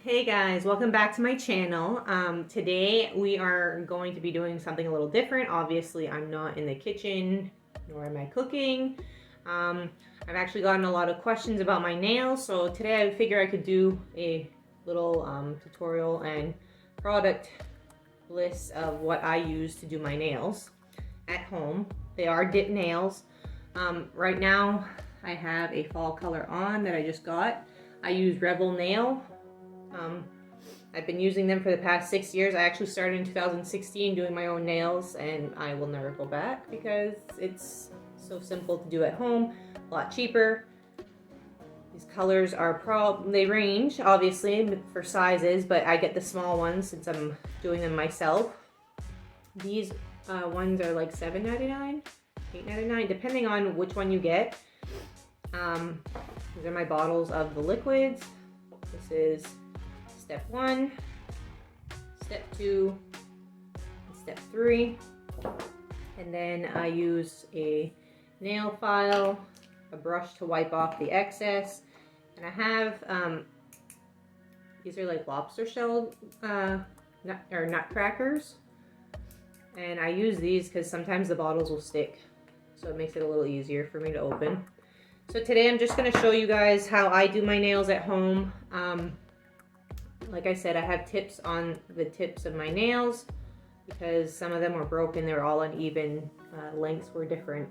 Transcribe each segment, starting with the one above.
Hey guys, welcome back to my channel. Today we are going to be doing something a little different. Obviously, I'm not in the kitchen, nor am I cooking. I've actually gotten a lot of questions about my nails, so today I figure I could do a little tutorial and product list of what I use to do my nails at home. They are dip nails. Right now I have a fall color on that I just got. I use Rebel Nail. I've been using them for the past 6 years. I actually started in 2016 doing my own nails, and I will never go back because it's so simple to do at home, a lot cheaper. These colors are they range obviously for sizes, but I get the small ones since I'm doing them myself. These ones are like $7.99, $8.99, depending on which one you get. These are my bottles of the liquids. This is step 1, step 2, step 3, and then I use a nail file, a brush to wipe off the excess, and I have these are like lobster shell nutcrackers, and I use these because sometimes the bottles will stick, so it makes it a little easier for me to open. So today I'm just going to show you guys how I do my nails at home. Like I said, I have tips on the tips of my nails because some of them were broken. They're all uneven. Lengths were different.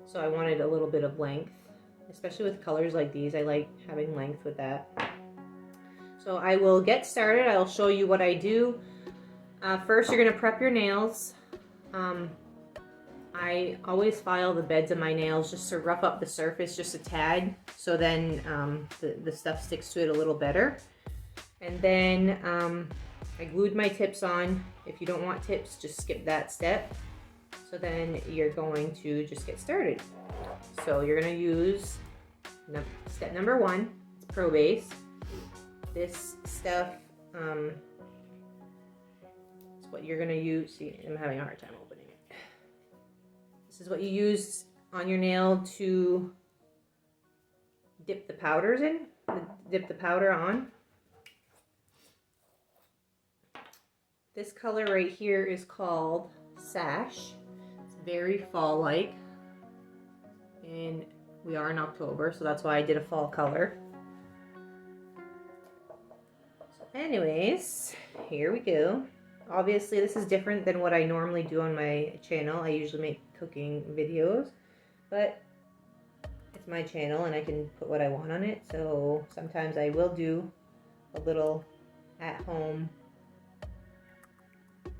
So I wanted a little bit of length, especially with colors like these. I like having length with that. So I will get started. I'll show you what I do. First, you're going to prep your nails. I always file the beds of my nails just to rough up the surface just a tad, so then the stuff sticks to it a little better. And then I glued my tips on. If you don't want tips, just skip that step. So then you're going to just get started. So you're going to use step number 1, it's Pro Base. This stuff is what you're going to use. See, I'm having a hard time opening it. This is what you use on your nail to dip the powders in, dip the powder on. This color right here is called Sash. It's very fall-like, and we are in October, so that's why I did a fall color. So anyways, here we go. Obviously, this is different than what I normally do on my channel. I usually make cooking videos, but it's my channel and I can put what I want on it. So sometimes I will do a little at-home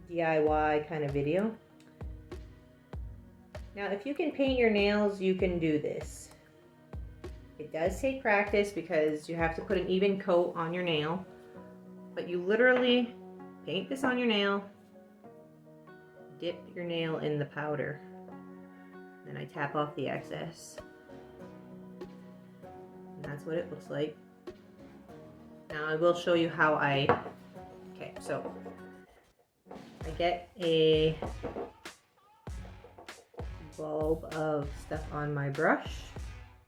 DIY kind of video. Now, if you can paint your nails, you can do this. It does take practice because you have to put an even coat on your nail, but you literally paint this on your nail, dip your nail in the powder, then I tap off the excess. And that's what it looks like. Now I will show you how okay, so I get a bulb of stuff on my brush.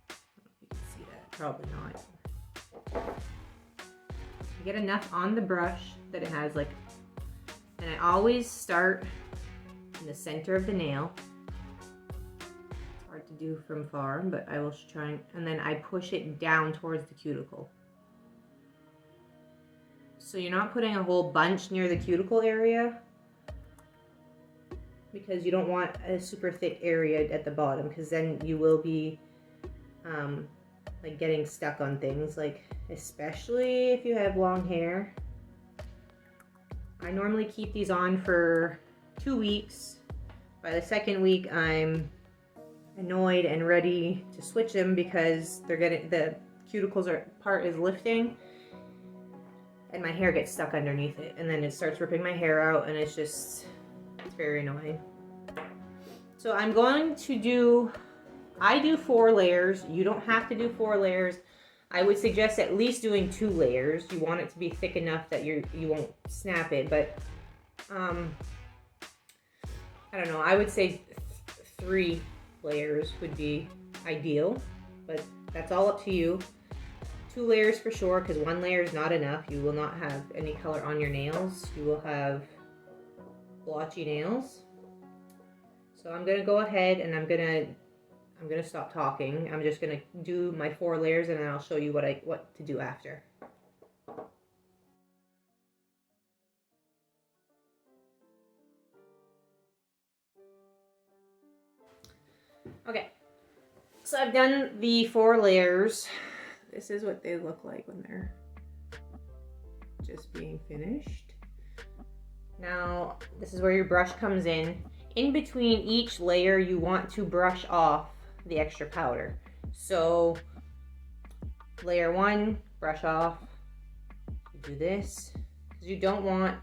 I don't know if you can see that, probably not. I get enough on the brush that it has like, and I always start in the center of the nail. It's hard to do from far, but I will try, and then I push it down towards the cuticle. So you're not putting a whole bunch near the cuticle area, because you don't want a super thick area at the bottom, because then you will be like getting stuck on things, like especially if you have long hair. I normally keep these on for 2 weeks. By the second week, I'm annoyed and ready to switch them because the cuticles part is lifting and my hair gets stuck underneath it, and then it starts ripping my hair out, and it's very annoying. So I'm going to do, I do 4 layers. You don't have to do 4 layers. I would suggest at least doing 2 layers. You want it to be thick enough that you won't snap it, but I don't know, I would say 3 layers would be ideal, but that's all up to you. 2 layers for sure, because 1 layer is not enough. You will not have any color on your nails. You will have blotchy nails. So I'm gonna go ahead and I'm gonna stop talking. I'm just gonna do my 4 layers and then I'll show you what to do after. Okay, so I've done the 4 layers. This is what they look like when they're just being finished. Now, this is where your brush comes in. In between each layer, you want to brush off the extra powder. So, layer 1, brush off. You do this, because you don't want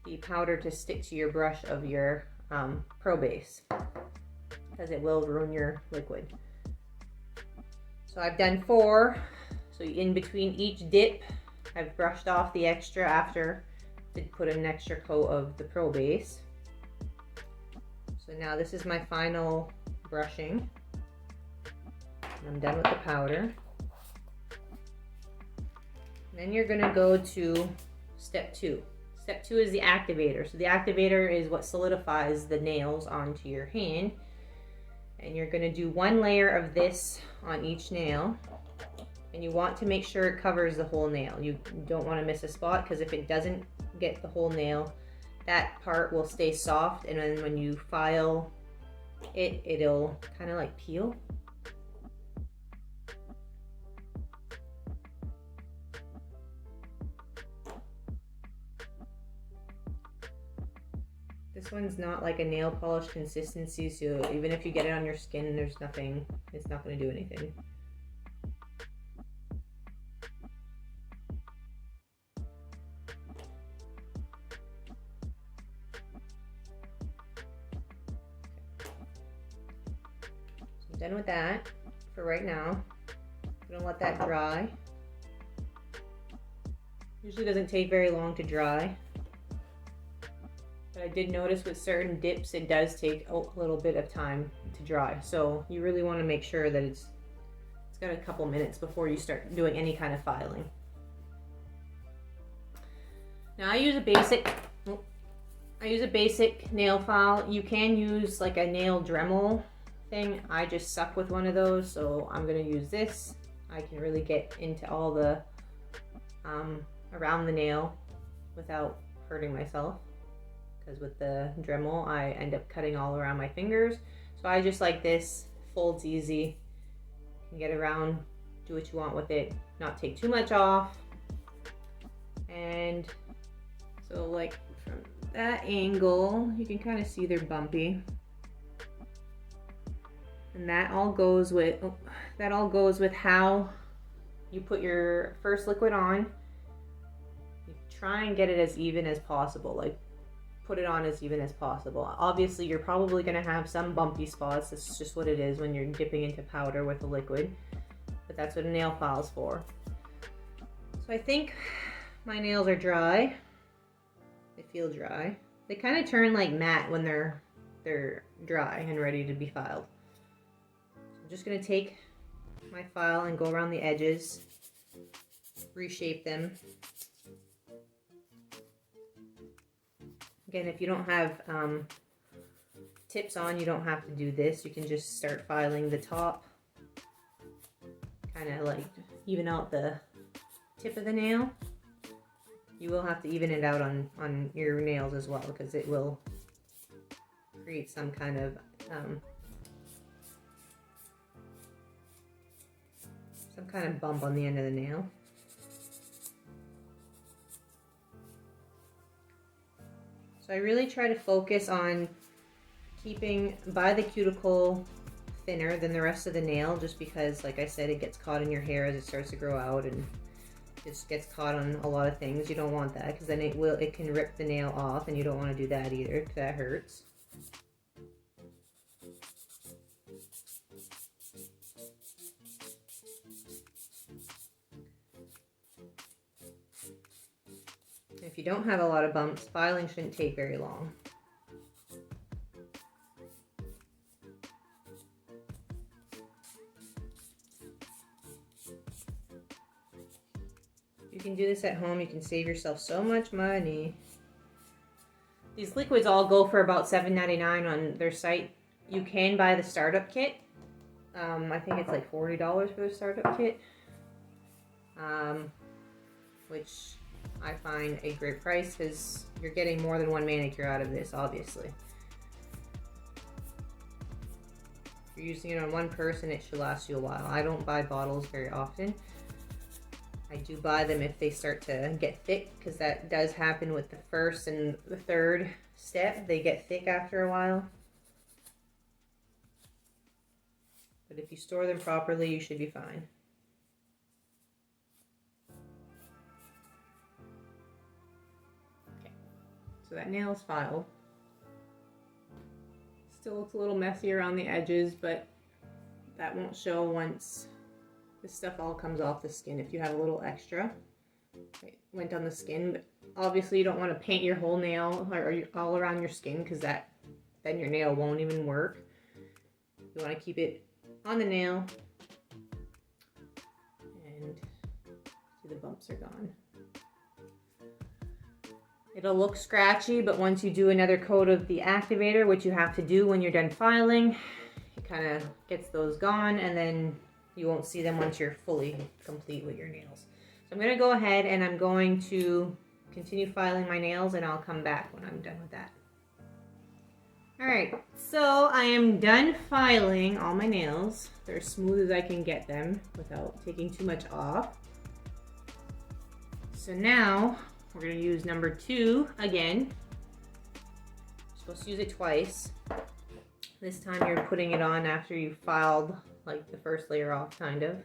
the powder to stick to your brush of your Pro Base, because it will ruin your liquid. So I've done 4. So in between each dip, I've brushed off the extra after to put an extra coat of the Pro Base. So now this is my final brushing. I'm done with the powder. And then you're gonna go to step 2. Step 2 is the activator. So the activator is what solidifies the nails onto your hand. And you're gonna do 1 layer of this on each nail. And you want to make sure it covers the whole nail. You don't want to miss a spot, because if it doesn't get the whole nail, that part will stay soft, and then when you file it, it'll kind of like peel. This one's not like a nail polish consistency, so even if you get it on your skin, there's nothing, it's not going to do anything. Done with that for right now. I'm gonna let that dry. Usually doesn't take very long to dry, but I did notice with certain dips it does take a little bit of time to dry. So you really want to make sure that it's got a couple minutes before you start doing any kind of filing. Now I use a basic nail file. You can use like a nail Dremel thing. I just suck with one of those, so I'm gonna use this. I can really get into all the around the nail without hurting myself, because with the Dremel I end up cutting all around my fingers. So I just like this, folds easy, you can get around, do what you want with it, not take too much off. And so like from that angle you can kind of see they're bumpy. And that all goes with how you put your first liquid on. You try and get it as even as possible, like put it on as even as possible. Obviously you're probably going to have some bumpy spots. That's just what it is when you're dipping into powder with a liquid, but that's what a nail file is for. So I think my nails are dry. They feel dry. They kind of turn like matte when they're dry and ready to be filed. I'm just going to take my file and go around the edges, reshape them. Again, if you don't have tips on, you don't have to do this. You can just start filing the top, kind of like even out the tip of the nail. You will have to even it out on your nails as well, because it will create some kind of bump on the end of the nail. So I really try to focus on keeping by the cuticle thinner than the rest of the nail, just because, like I said, it gets caught in your hair as it starts to grow out, and it just gets caught on a lot of things. You don't want that, because then it can rip the nail off, and you don't want to do that either, because that hurts. If you don't have a lot of bumps, filing shouldn't take very long. can do this at home, you can save yourself so much money. These liquids all go for about $7.99 on their site. You can buy the startup kit. I think it's like $40 for the startup kit, which I find a great price because you're getting more than one manicure out of this, obviously. If you're using it on one person, it should last you a while. I don't buy bottles very often. I do buy them if they start to get thick, because that does happen with the first and the third step. They get thick after a while. But if you store them properly, you should be fine. Okay, so that nail is filed. Still looks a little messy around the edges, but that won't show once this stuff all comes off the skin. If you have a little extra, it went on the skin, but obviously you don't want to paint your whole nail or all around your skin, because then your nail won't even work. You want to keep it on the nail, and see, the bumps are gone. It'll look scratchy, but once you do another coat of the activator, which you have to do when you're done filing, it kind of gets those gone, and then you won't see them once you're fully complete with your nails. So I'm going to go ahead and I'm going to continue filing my nails, and I'll come back when I'm done with that. Alright, so I am done filing all my nails. They're as smooth as I can get them without taking too much off. So now we're going to use number 2 again. You're supposed to use it twice. This time you're putting it on after you filed like the first layer off, kind of.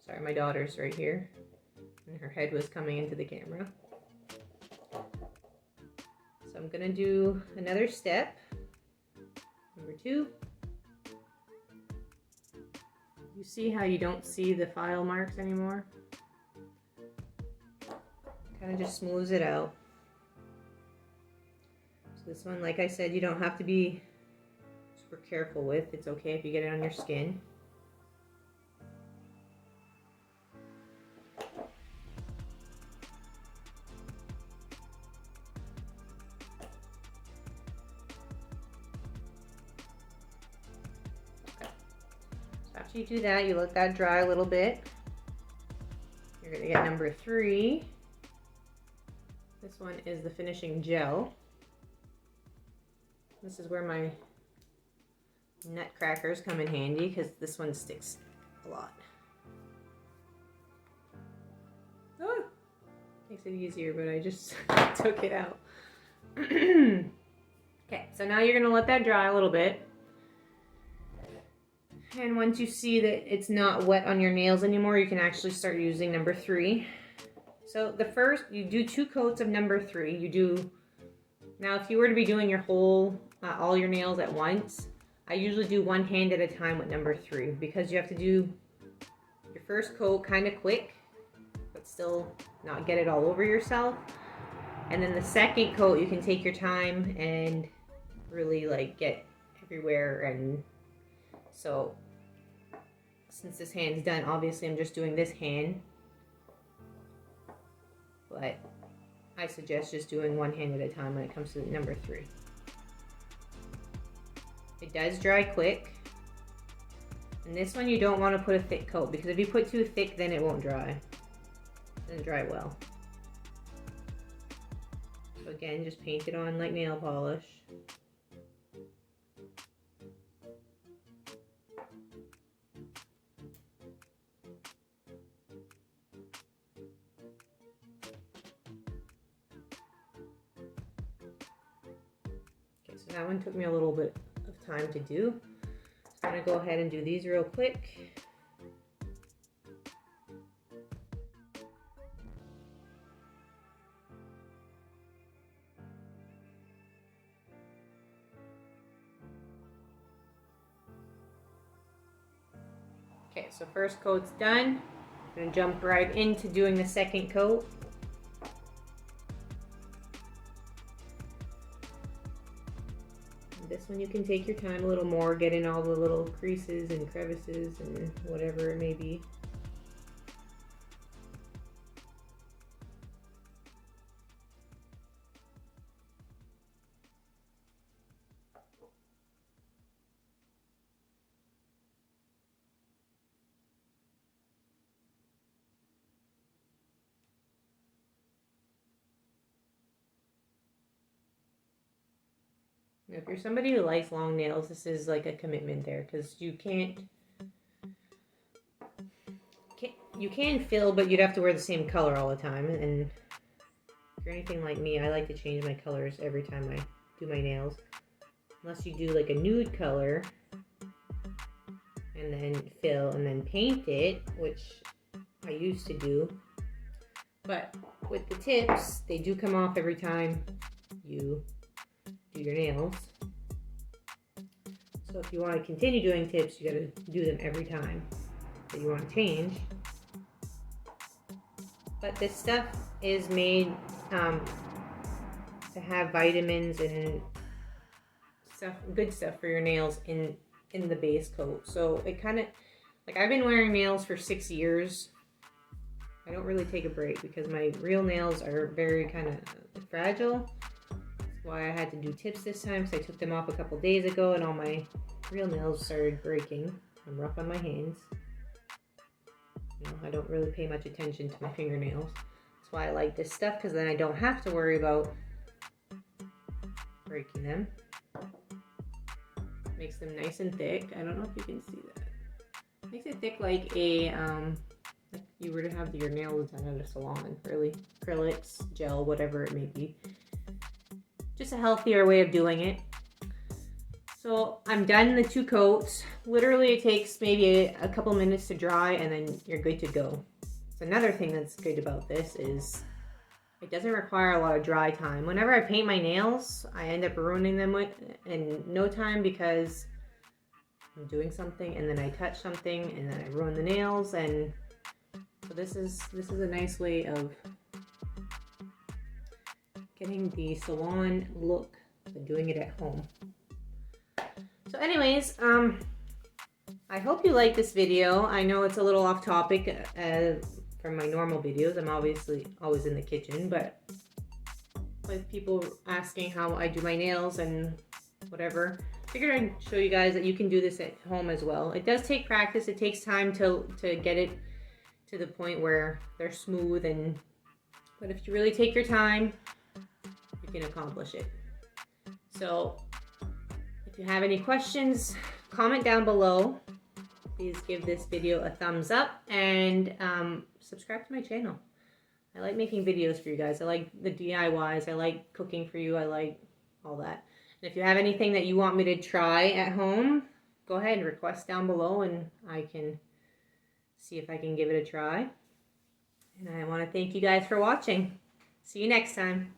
Sorry, my daughter's right here, and her head was coming into the camera. So I'm gonna do another step, number 2. You see how you don't see the file marks anymore? Kind of just smooths it out. So this one, like I said, you don't have to be super careful with. It's okay if you get it on your skin. Okay. So after you do that, you let that dry a little bit. You're going to get number 3. This one is the finishing gel. This is where my nutcrackers come in handy, because this one sticks a lot. Oh, makes it easier, but I just took it out. Okay, so now you're gonna let that dry a little bit. And once you see that it's not wet on your nails anymore, you can actually start using number 3. So the first, you do 2 coats of number 3. Now if you were to be doing your whole, all your nails at once, I usually do one hand at a time with number 3, because you have to do your first coat kind of quick, but still not get it all over yourself. And then the second coat, you can take your time and really like get everywhere. And so since this hand's done, obviously I'm just doing this hand, but I suggest just doing one hand at a time when it comes to number 3. It does dry quick. And this one you don't want to put a thick coat, because if you put too thick, then it won't dry. It doesn't dry well. So again, just paint it on like nail polish. Okay, so that one took me a little bit of time to do. So I'm gonna go ahead and do these real quick. Okay, so first coat's done. I'm gonna jump right into doing the second coat. This one you can take your time a little more, get in all the little creases and crevices and whatever it may be. If you're somebody who likes long nails, this is like a commitment there, because you can fill, but you'd have to wear the same color all the time. And if you're anything like me, I like to change my colors every time I do my nails. Unless you do like a nude color and then fill and then paint it, which I used to do. But with the tips, they do come off every time you do your nails. So if you want to continue doing tips, you got to do them every time that you want to change. But this stuff is made to have vitamins and stuff, good stuff for your nails in the base coat. So it kind of, like, I've been wearing nails for 6 years. I don't really take a break because my real nails are very kind of fragile. That's why I had to do tips this time, because I took them off a couple days ago and all my real nails started breaking. I'm rough on my hands. You know, I don't really pay much attention to my fingernails. That's why I like this stuff, because then I don't have to worry about breaking them. Makes them nice and thick. I don't know if you can see that. Makes it thick like a like you were to have your nails done at a salon, really. Acrylics, gel, whatever it may be. Just a healthier way of doing it. So I'm done the 2 coats. Literally it takes maybe a couple minutes to dry and then you're good to go. So another thing that's good about this is it doesn't require a lot of dry time. Whenever I paint my nails, I end up ruining them in no time, because I'm doing something and then I touch something and then I ruin the nails. And so this is a nice way of getting the salon look and doing it at home. So anyways, I hope you like this video. I know it's a little off topic from my normal videos. I'm obviously always in the kitchen, but with people asking how I do my nails and whatever, I figured I'd show you guys that you can do this at home as well. It does take practice. It takes time to get it to the point where they're smooth, but if you really take your time, you can accomplish it. So if you have any questions, comment down below. Please give this video a thumbs up and subscribe to my channel. I like making videos for you guys. I like the DIYs. I like cooking for you. I like all that. And if you have anything that you want me to try at home, go ahead and request down below and I can see if I can give it a try. And I want to thank you guys for watching. See you next time.